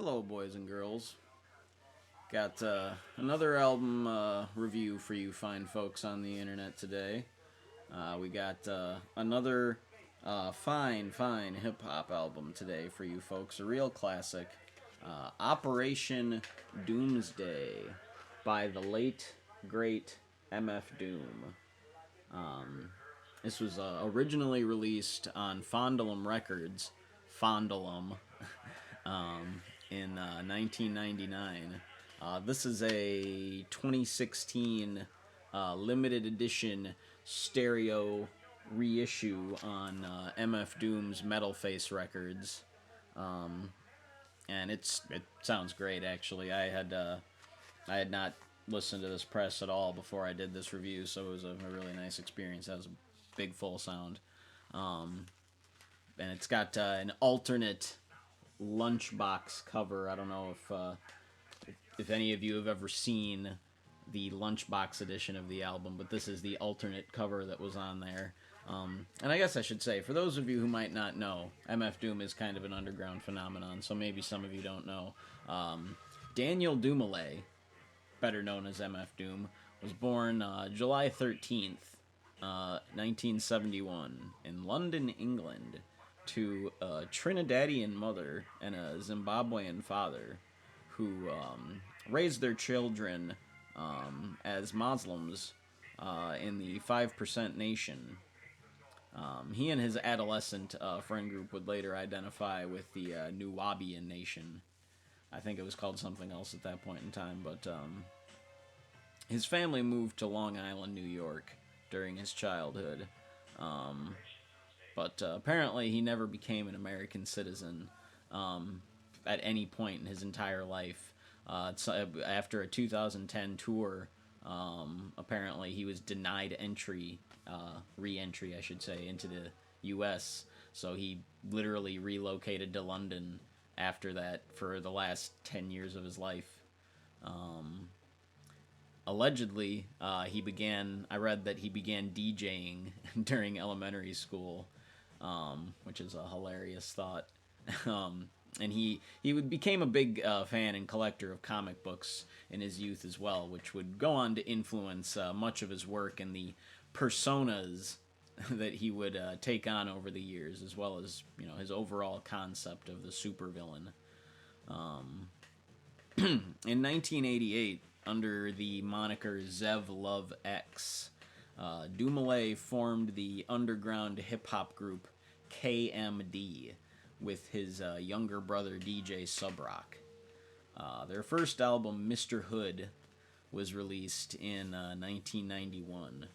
Hello, boys and girls. Got another album review for you fine folks on the internet today. We got another fine hip hop album today for you folks. A real classic, Operation Doomsday by the late, great MF Doom. This was originally released on Fondle Em Records, Fondle in 1999. This is a 2016 limited edition stereo reissue on MF Doom's Metal Face Records, and it sounds great. Actually, I had not listened to this press at all before I did this review, so it was a really nice experience. That was a big full sound, and it's got an alternate lunchbox cover. I don't know if any of you have ever seen the lunchbox edition of the album, but this is the alternate cover that was on there. And I guess I should say, for those of you who might not know, MF Doom is kind of an underground phenomenon, so maybe some of you don't know. Daniel Dumile, better known as MF Doom, was born July 13th, 1971, in London, England, to a Trinidadian mother and a Zimbabwean father who raised their children as Muslims in the 5% Nation. He and his adolescent friend group would later identify with the Nuwaubian Nation. I think it was called something else at that point in time, but his family moved to Long Island, New York during his childhood. But apparently he never became an American citizen at any point in his entire life. After a 2010 tour, apparently he was denied re-entry, I should say, into the U.S., so he literally relocated to London after that for the last 10 years of his life. Allegedly, I read that he began DJing during elementary school, which is a hilarious thought. And he became a big fan and collector of comic books in his youth as well, which would go on to influence much of his work and the personas that he would take on over the years, as well as his overall concept of the supervillain. In 1988, under the moniker Zev Love X, Dumile formed the underground hip hop group KMD with his younger brother DJ Subrock. Their first album, Mr. Hood, was released in 1991.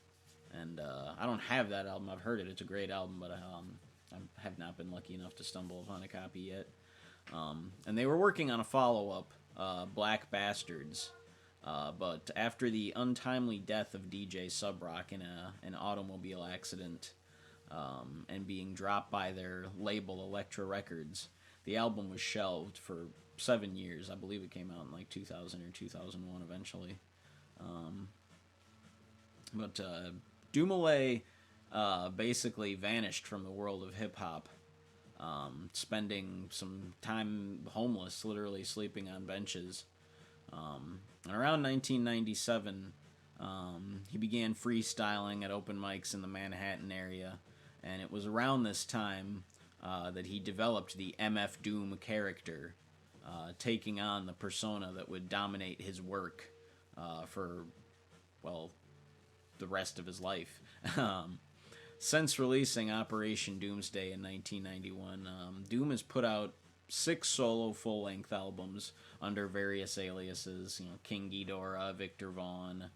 And I don't have that album. I've heard it. It's a great album, but I have not been lucky enough to stumble upon a copy yet. And they were working on a follow-up, Black Bastards. But after the untimely death of DJ Subrock in an automobile accident, and being dropped by their label Elektra Records, the album was shelved for 7 years. I believe it came out in like 2000 or 2001 eventually. But Dumile basically vanished from the world of hip hop, spending some time homeless, literally sleeping on benches. And around 1997, he began freestyling at open mics in the Manhattan area, and it was around this time that he developed the MF Doom character, taking on the persona that would dominate his work for, well, the rest of his life. Since releasing Operation Doomsday in 1991, Doom has put out 6 solo full-length albums under various aliases, King Ghidorah, Victor Vaughn,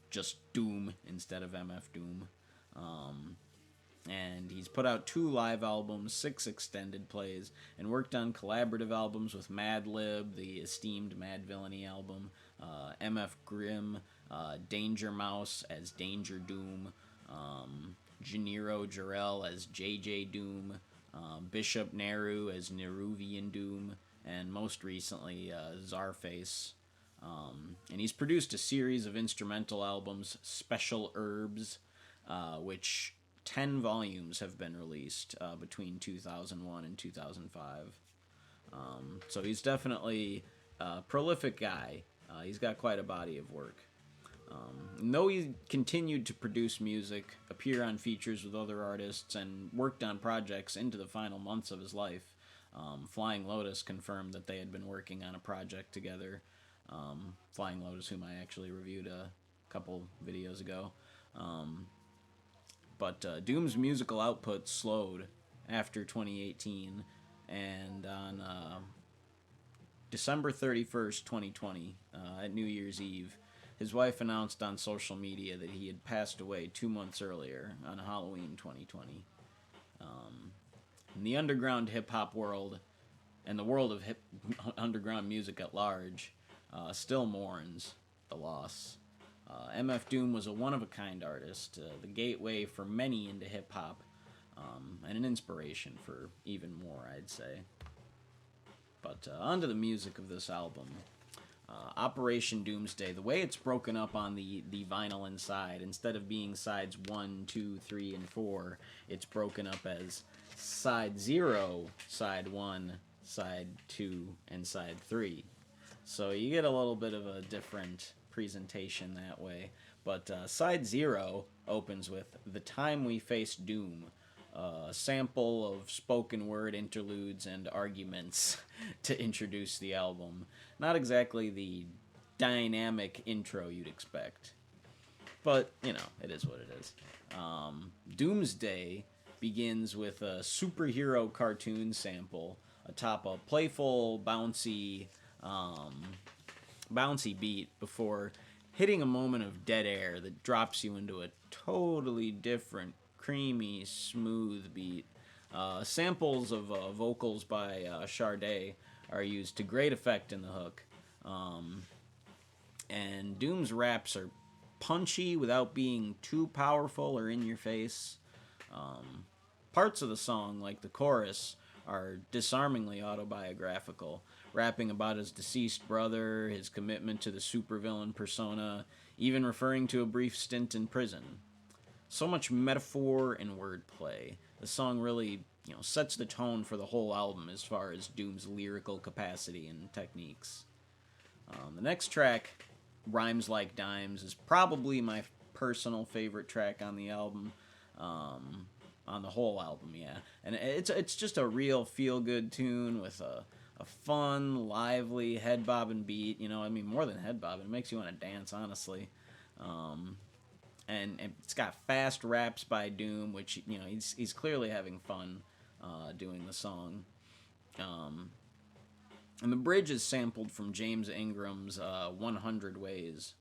just Doom instead of MF Doom. And he's put out 2 live albums, 6 extended plays, and worked on collaborative albums with Madlib, the esteemed Mad Villainy album, MF Grimm, Danger Mouse as Danger Doom, Gennaro Jarrell as JJ Doom, Bishop Nehru as Nehruvian Doom, and most recently Czarface. And he's produced a series of instrumental albums, Special Herbs, which 10 volumes have been released between 2001 and 2005. So he's definitely a prolific guy. He's got quite a body of work. And though he continued to produce music, appear on features with other artists, and worked on projects into the final months of his life, Flying Lotus confirmed that they had been working on a project together. Flying Lotus, whom I actually reviewed a couple videos ago. But Doom's musical output slowed after 2018, and on December 31st, 2020, at New Year's Eve, his wife announced on social media that he had passed away 2 months earlier on Halloween 2020. In the underground hip-hop world, and the world of underground music at large, still mourns the loss. MF Doom was a one-of-a-kind artist, the gateway for many into hip-hop, and an inspiration for even more, I'd say. But on to the music of this album. Operation Doomsday, the way it's broken up on the vinyl inside, instead of being sides 1, 2, 3, and 4, it's broken up as side 0, side 1, side 2, and side 3. So you get a little bit of a different presentation that way. But side 0 opens with "The Time We Faced Doom," a sample of spoken word interludes and arguments to introduce the album. Not exactly the dynamic intro you'd expect. But, it is what it is. Doomsday begins with a superhero cartoon sample atop a playful, bouncy beat before hitting a moment of dead air that drops you into a totally different, creamy, smooth beat. Samples of vocals by Sade are used to great effect in the hook. And Doom's raps are punchy without being too powerful or in your face. Parts of the song, like the chorus, are disarmingly autobiographical, rapping about his deceased brother, his commitment to the supervillain persona, even referring to a brief stint in prison. So much metaphor and wordplay. The song really, sets the tone for the whole album as far as Doom's lyrical capacity and techniques. The next track, Rhymes Like Dimes, is probably my personal favorite track on the album. On the whole album, yeah. And it's just a real feel-good tune with a fun, lively, head-bobbing beat. More than head-bobbing, it makes you want to dance, honestly. And it's got fast raps by Doom, which, he's clearly having fun doing the song. And the bridge is sampled from James Ingram's 100 Ways,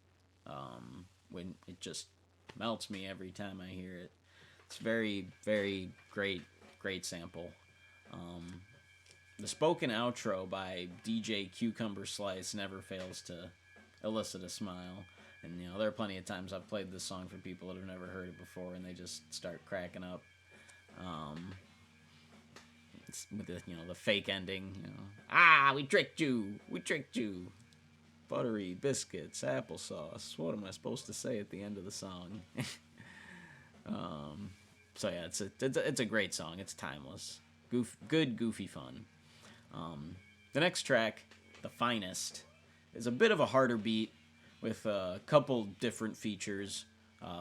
when it just melts me every time I hear it. It's very, very great sample. The spoken outro by DJ Cucumber Slice never fails to elicit a smile. And, there are plenty of times I've played this song for people that have never heard it before, and they just start cracking up. With the fake ending, we tricked you, buttery biscuits, applesauce. What am I supposed to say at the end of the song? So yeah, it's a great song. It's timeless, good goofy fun. The next track, The Finest, is a bit of a harder beat with a couple different features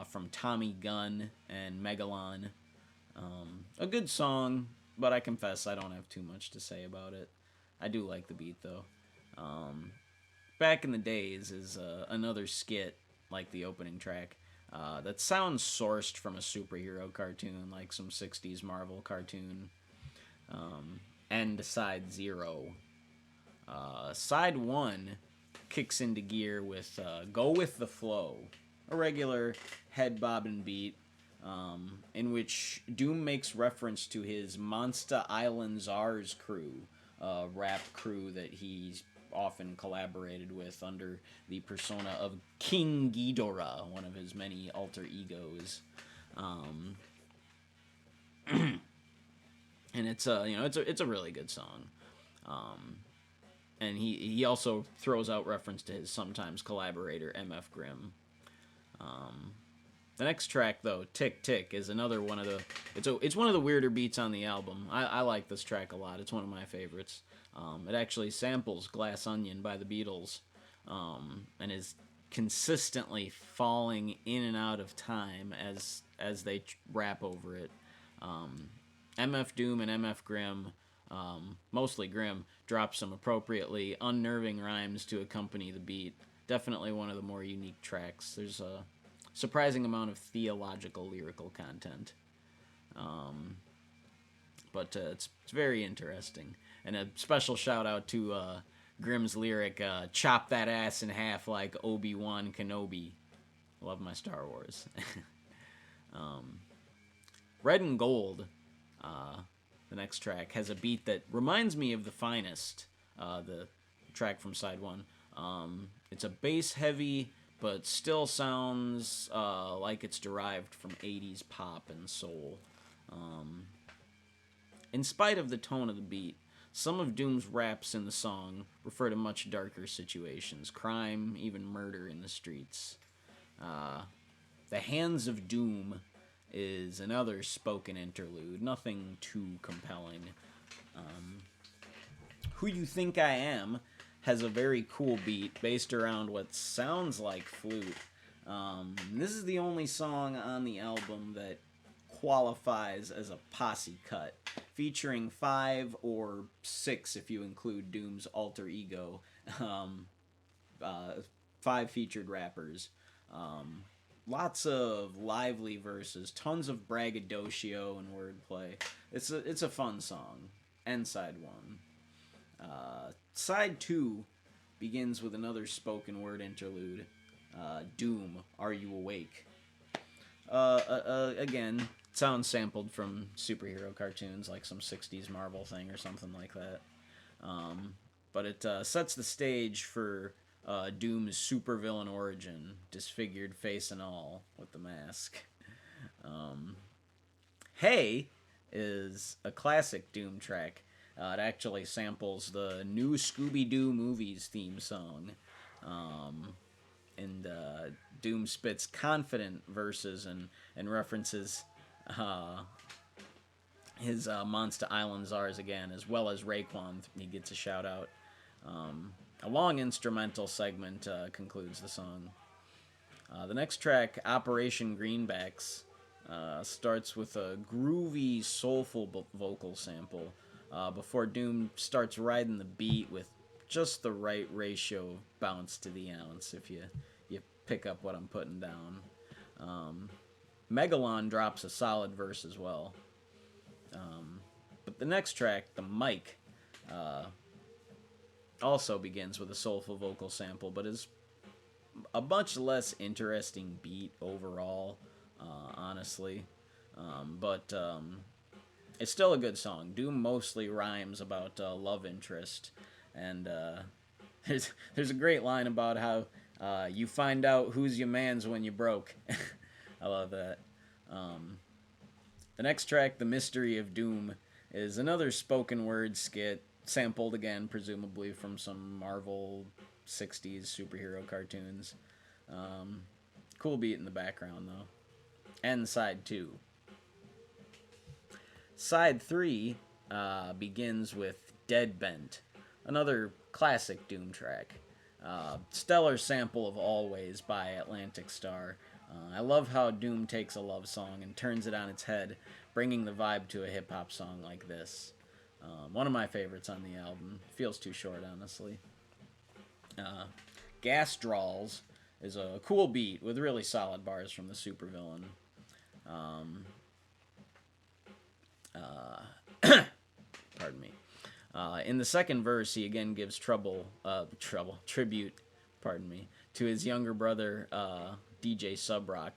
from Tommy Gunn and Megalon. A good song, but I confess I don't have too much to say about it. I do like the beat, though. Back in the Days is another skit, like the opening track, that sounds sourced from a superhero cartoon, like some 60s Marvel cartoon. And side 0. Side 1 kicks into gear with Go With The Flow, a regular head-bobbing beat, in which Doom makes reference to his Monsta Island Czars crew, a rap crew that he's often collaborated with under the persona of King Ghidorah, one of his many alter egos. And it's a really good song. And he also throws out reference to his sometimes collaborator MF Grimm. The next track, though, "Tick Tick," is another one of the. It's one of the weirder beats on the album. I like this track a lot. It's one of my favorites. It actually samples "Glass Onion" by the Beatles, and is consistently falling in and out of time as they rap over it. MF Doom and MF Grimm, mostly Grimm, drop some appropriately unnerving rhymes to accompany the beat. Definitely one of the more unique tracks. There's a surprising amount of theological lyrical content. But it's very interesting. And a special shout out to Grimm's lyric, "Chop that ass in half like Obi-Wan Kenobi." Love my Star Wars. Red and Gold, the next track, has a beat that reminds me of The Finest, the track from side one. It's a bass heavy, but still sounds like it's derived from 80s pop and soul. In spite of the tone of the beat, some of Doom's raps in the song refer to much darker situations, crime, even murder in the streets. The Hands of Doom is another spoken interlude, nothing too compelling. Who You Think I Am has a very cool beat based around what sounds like flute. This is the only song on the album that qualifies as a posse cut, featuring 5 or 6 if you include Doom's alter ego. 5 featured rappers. Lots of lively verses, tons of braggadocio and wordplay. It's a fun song. And side 1. Side 2 begins with another spoken word interlude. Doom, Are You Awake? Again, sounds sampled from superhero cartoons, like some 60s Marvel thing or something like that. But it sets the stage for Doom's supervillain origin, disfigured face and all, with the mask. Hey is a classic Doom track. It actually samples the new Scooby-Doo movies theme song. And Doom spits confident verses and references his Monster Island Czars again, as well as Raekwon. He gets a shout out. A long instrumental segment concludes the song. The next track, Operation Greenbacks, starts with a groovy, soulful vocal sample before Doom starts riding the beat with just the right ratio of bounce to the ounce, if you pick up what I'm putting down. Megalon drops a solid verse as well. But the next track, The Mic, also begins with a soulful vocal sample, but is a much less interesting beat overall, honestly. But it's still a good song. Doom mostly rhymes about love interest, and there's a great line about how you find out who's your man's when you broke. I love that. The next track, The Mystery of Doom, is another spoken word skit, sampled again, presumably from some Marvel 60s superhero cartoons. Cool beat in the background, though. And side 2. Side 3 begins with Dead Bent, another classic Doom track. Stellar sample of Always by Atlantic Starr. I love how Doom takes a love song and turns it on its head, bringing the vibe to a hip-hop song like this. One of my favorites on the album. Feels too short, honestly. Gas Draws is a cool beat with really solid bars from the supervillain. Pardon me. In the second verse, he again gives tribute, to his younger brother, DJ Subrock,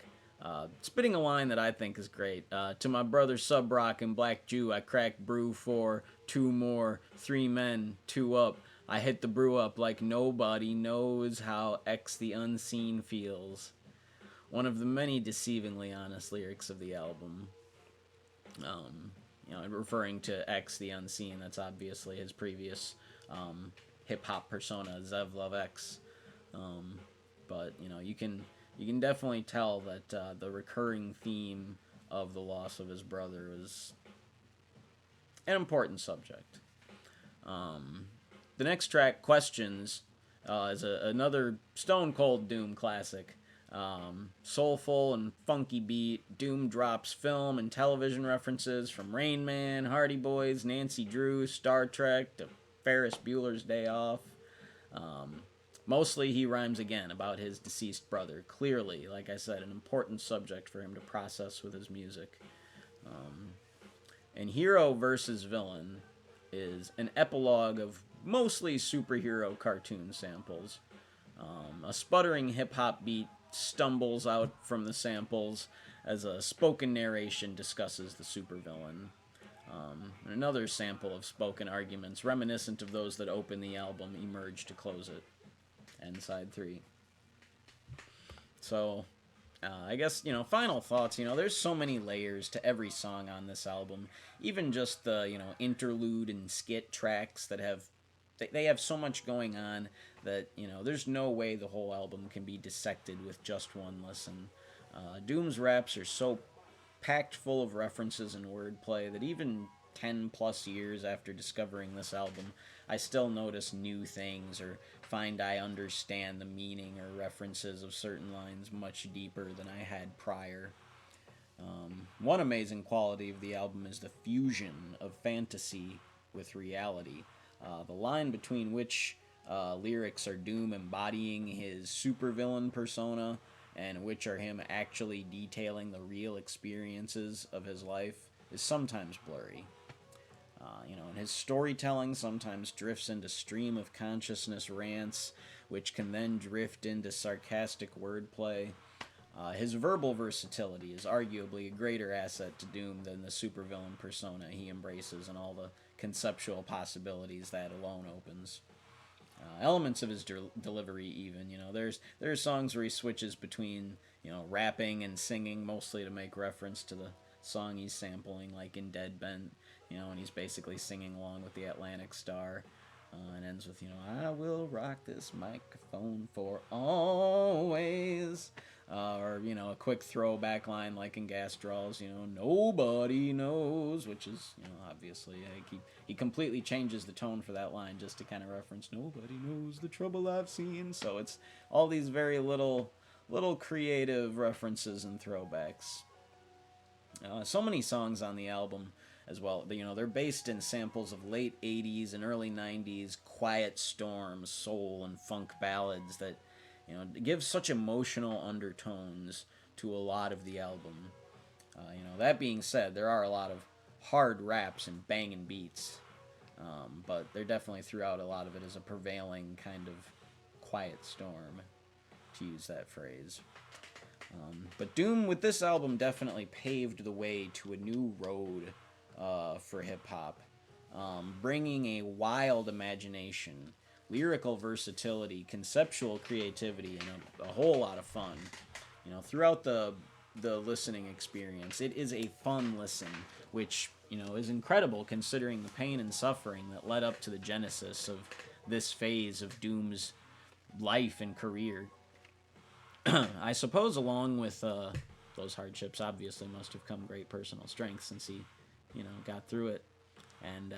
spitting a line that I think is great. To my brother Subrock and Black Jew, I cracked brew for 2 more, 3 men, 2 up. I hit the brew up like nobody knows how X the Unseen feels. One of the many deceivingly honest lyrics of the album. Referring to X the Unseen, that's obviously his previous hip-hop persona, Zev Love X. But, you can you can definitely tell that the recurring theme of the loss of his brother is an important subject. The next track, Questions, is another Stone Cold Doom classic. Soulful and funky beat, Doom drops film and television references from Rain Man, Hardy Boys, Nancy Drew, Star Trek, to Ferris Bueller's Day Off. Mostly he rhymes again about his deceased brother. Clearly, like I said, an important subject for him to process with his music. And Hero versus Villain is an epilogue of mostly superhero cartoon samples. A sputtering hip hop beat stumbles out from the samples as a spoken narration discusses the supervillain. And another sample of spoken arguments reminiscent of those that open the album emerge to close it. And side 3. So, I guess, final thoughts. There's so many layers to every song on this album. Even just the, interlude and skit tracks that they have so much going on that, there's no way the whole album can be dissected with just one listen. Doom's raps are so packed full of references and wordplay that even 10 plus years after discovering this album, I still notice new things or find I understand the meaning or references of certain lines much deeper than I had prior. One amazing quality of the album is the fusion of fantasy with reality. The line between which lyrics are Doom embodying his supervillain persona and which are him actually detailing the real experiences of his life is sometimes blurry. And his storytelling sometimes drifts into stream of consciousness rants, which can then drift into sarcastic wordplay. His verbal versatility is arguably a greater asset to Doom than the supervillain persona he embraces and all the conceptual possibilities that alone opens. Elements of his delivery, even, there's songs where he switches between, rapping and singing, mostly to make reference to the song he's sampling, like in Dead Bent, and he's basically singing along with the Atlantic Star, and ends with, I will rock this microphone for always, or, a quick throwback line like in Gas Draws, nobody knows, which is, obviously, he completely changes the tone for that line just to kind of reference, nobody knows the trouble I've seen, so it's all these very little creative references and throwbacks. So many songs on the album as well, they're based in samples of late 80s and early 90s quiet storm, soul, and funk ballads that, give such emotional undertones to a lot of the album. That being said, there are a lot of hard raps and banging beats, but they're definitely throughout a lot of it is a prevailing kind of quiet storm, to use that phrase. But Doom, with this album, definitely paved the way to a new road for hip-hop, bringing a wild imagination, lyrical versatility, conceptual creativity, and a whole lot of fun. Throughout the listening experience, it is a fun listen, which, is incredible considering the pain and suffering that led up to the genesis of this phase of Doom's life and career. I suppose along with those hardships obviously must have come great personal strength since he, got through it and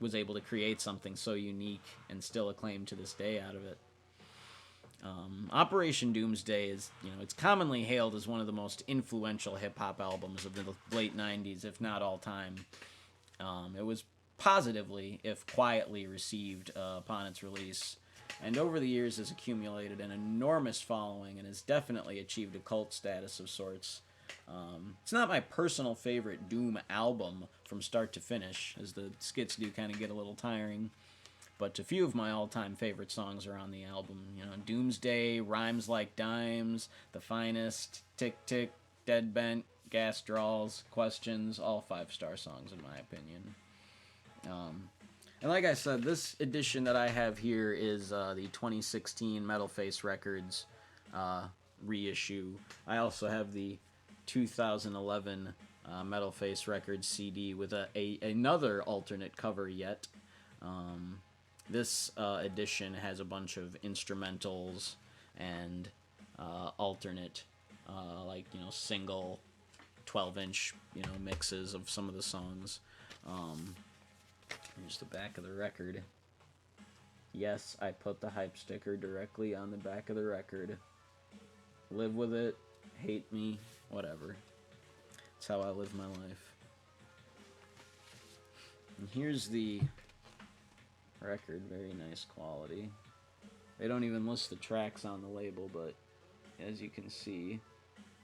was able to create something so unique and still acclaimed to this day out of it. Operation Doomsday is, it's commonly hailed as one of the most influential hip-hop albums of the late 90s, if not all time. It was positively, if quietly, received upon its release, and over the years has accumulated an enormous following and has definitely achieved a cult status of sorts. It's not my personal favorite Doom album from start to finish, as the skits do kind of get a little tiring, but a few of my all-time favorite songs are on the album. Doomsday, Rhymes Like Dimes, The Finest, Tick Tick, Dead Bent, Gas Draws, Questions, all 5-star songs in my opinion. And like I said, this edition that I have here is the 2016 Metal Face Records reissue. I also have the 2011 Metal Face Records CD with another alternate cover yet. This edition has a bunch of instrumentals and alternate, like, single 12-inch, mixes of some of the songs. Here's the back of the record. Yes, I put the hype sticker directly on the back of the record. Live with it, hate me, whatever. That's how I live my life. And here's the record, very nice quality. They don't even list the tracks on the label, but as you can see,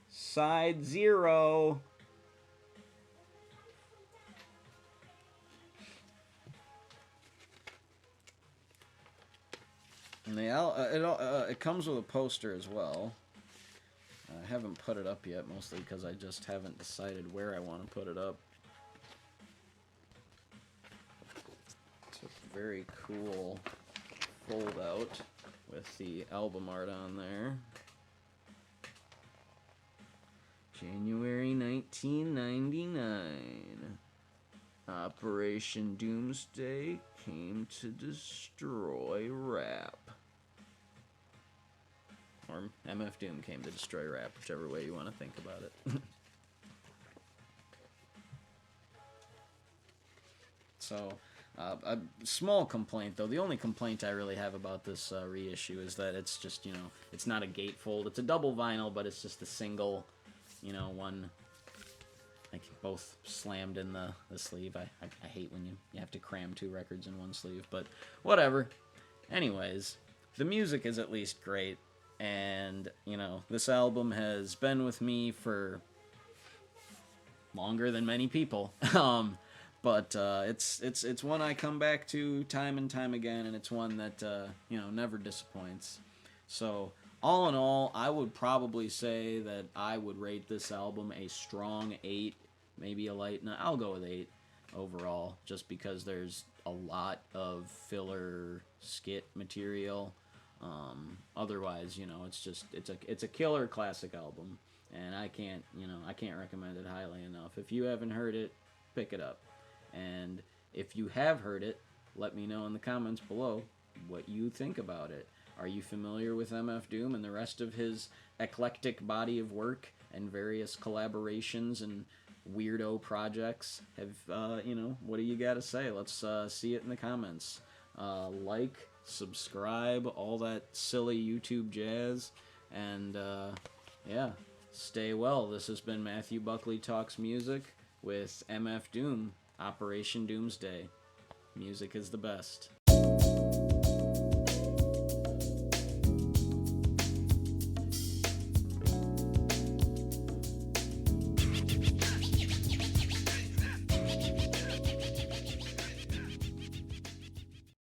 side 0. And it comes with a poster as well. I haven't put it up yet, mostly because I just haven't decided where I want to put it up. It's a very cool fold out with the album art on there. January 1999. Operation Doomsday came to destroy R.I.P. Or MF Doom came to destroy R.I.P., whichever way you want to think about it. So, a small complaint, though. The only complaint I really have about this reissue is that it's just, it's not a gatefold. It's a double vinyl, but it's just a single, one, like, both slammed in the sleeve. I hate when you have to cram 2 records in one sleeve, but whatever. Anyways, the music is at least great. And, this album has been with me for longer than many people. But it's one I come back to time and time again, and it's one that, never disappoints. So, all in all, I would probably say that I would rate this album a strong 8, maybe a light 9. I'll go with 8 overall, just because there's a lot of filler skit material. Otherwise, it's a killer classic album, and I can't recommend it highly enough. If you haven't heard it, pick it up. And if you have heard it, let me know in the comments below what you think about it. Are you familiar with MF Doom and the rest of his eclectic body of work and various collaborations and weirdo projects? What do you got to say? Let's see it in the comments. Like, subscribe, all that silly YouTube jazz, and stay well. This has been Matthew Buckley Talks Music with MF Doom, Operation Doomsday. Music is the best.